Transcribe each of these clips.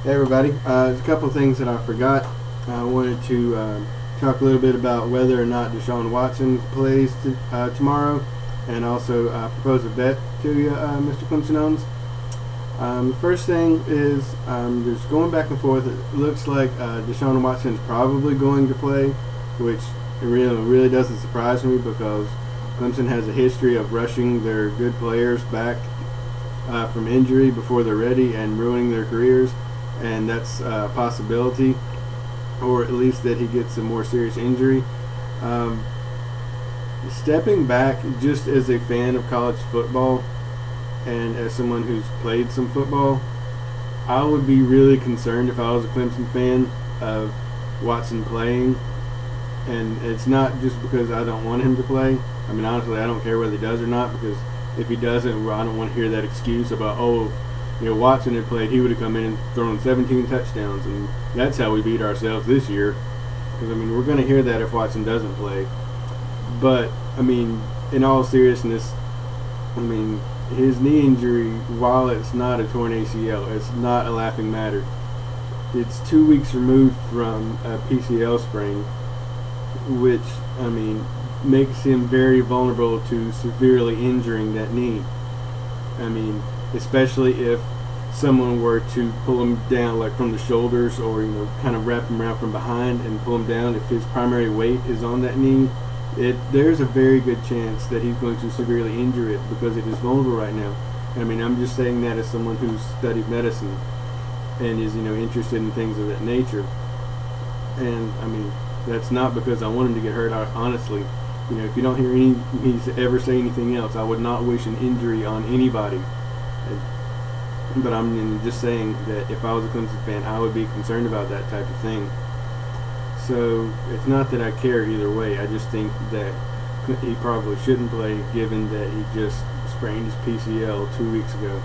Hey everybody, there's a couple of things that I forgot. I wanted to talk a little bit about whether or not Deshaun Watson plays tomorrow, and also propose a bet to you, Mr. Clemsonowns. The first thing is there's going back and forth. It looks like Deshaun Watson is probably going to play, which really doesn't surprise me because Clemson has a history of rushing their good players back from injury before they're ready and ruining their careers. And that's a possibility, or at least that he gets a more serious injury. Stepping back, just as a fan of college football and as someone who's played some football, I would be really concerned if I was a Clemson fan of Watson playing. And it's not just because I don't want him to play. I mean, honestly, I don't care whether he does or not, because if he doesn't, well, I don't want to hear that excuse about, oh, Watson had played, he would have come in and thrown 17 touchdowns, and that's how we beat ourselves this year. Because, I mean, we're going to hear that if Watson doesn't play. But, I mean, in all seriousness, I mean, his knee injury, while it's not a torn ACL, it's not a laughing matter. It's 2 weeks removed from a PCL sprain, which, I mean, makes him very vulnerable to severely injuring that knee. I mean, especially if someone were to pull him down like from the shoulders, or kind of wrap him around from behind and pull him down. If his primary weight is on that knee, there's a very good chance that he's going to severely injure it because it is vulnerable right now. I mean, I'm just saying that as someone who's studied medicine and is interested in things of that nature. And I mean, that's not because I want him to get hurt. Honestly, if you don't hear me ever say anything else, I would not wish an injury on anybody. But I'm just saying that if I was a Clemson fan, I would be concerned about that type of thing. So it's not that I care either way. I just think that he probably shouldn't play, given that he just sprained his PCL 2 weeks ago.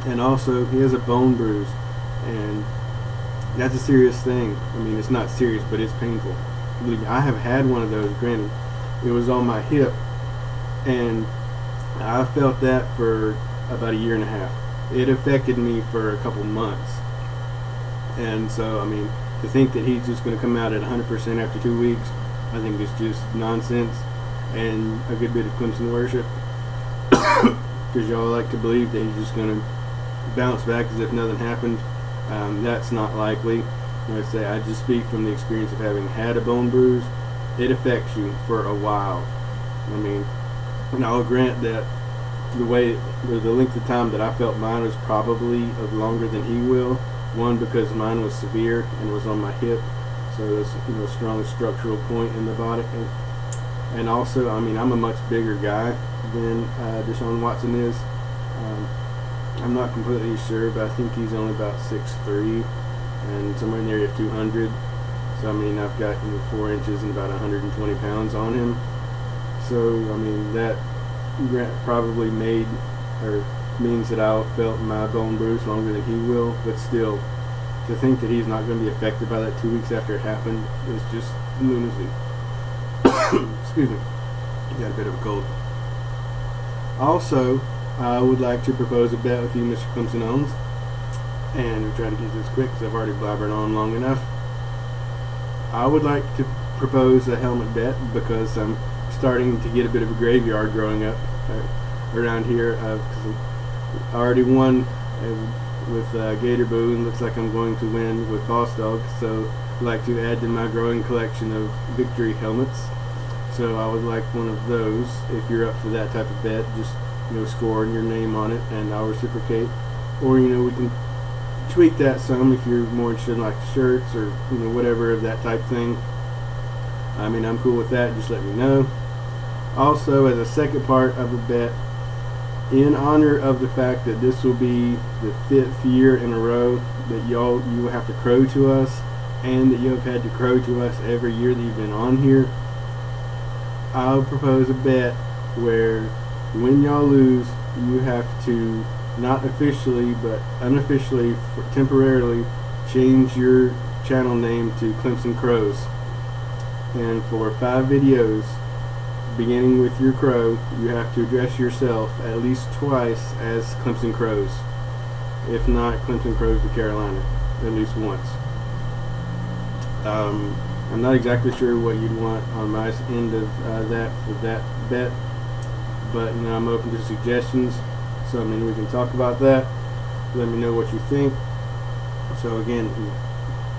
And also, he has a bone bruise, and that's a serious thing. I mean, it's not serious, but it's painful. Believe me, I have had one of those. Granted, it was on my hip, and I felt that for about a year and a half. It affected me for a couple months. And so, I mean, to think that he's just going to come out at 100% after 2 weeks, I think is just nonsense and a good bit of Clemson worship. Because y'all like to believe that he's just going to bounce back as if nothing happened. That's not likely. Like I say, I just speak from the experience of having had a bone bruise. It affects you for a while. I mean, and I'll grant that the length of time that I felt mine was probably longer than he will. One, because mine was severe and was on my hip, so it's a strong structural point in the body. And also, I mean, I'm a much bigger guy than Deshaun Watson is. I'm not completely sure, but I think he's only about 6'3", and somewhere in the area of 200. So I mean, I've got 4 inches and about 120 pounds on him. So I mean, that probably means that I felt my bone bruise longer than he will. But still, to think that he's not going to be affected by that 2 weeks after it happened is just lunacy. Excuse me, got a bit of a cold. Also, I would like to propose a bet with you, Mr. Clemsonowns, and we'll try to get this quick because I've already blabbered on long enough. I would like to propose a helmet bet because I'm starting to get a bit of a graveyard growing up around here. I already won with Gator Boo, and looks like I'm going to win with Boss Dog, so I'd like to add to my growing collection of victory helmets. So I would like one of those. If you're up for that type of bet, just score your name on it and I'll reciprocate. Or we can tweak that some if you're more interested in like shirts or whatever of that type thing. I mean, I'm cool with that, just let me know. Also, as a second part of a bet, in honor of the fact that this will be the 5th year in a row that you will have to crow to us, and that you have had to crow to us every year that you've been on here, I'll propose a bet where when y'all lose, you have to, not officially but unofficially, temporarily change your channel name to Clemson Crows. And for 5 videos, beginning with your crow, you have to address yourself at least twice as Clemson Crows. If not, Clemson Crows to Carolina. at least once. I'm not exactly sure what you'd want on my end of that for that bet, but I'm open to suggestions. So we can talk about that. Let me know what you think. So again,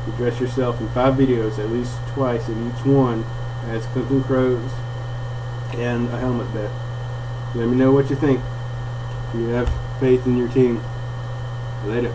you dress yourself in 5 videos at least twice in each one as Clemson Crows and a helmet bet. Let me know what you think. If you have faith in your team. Later.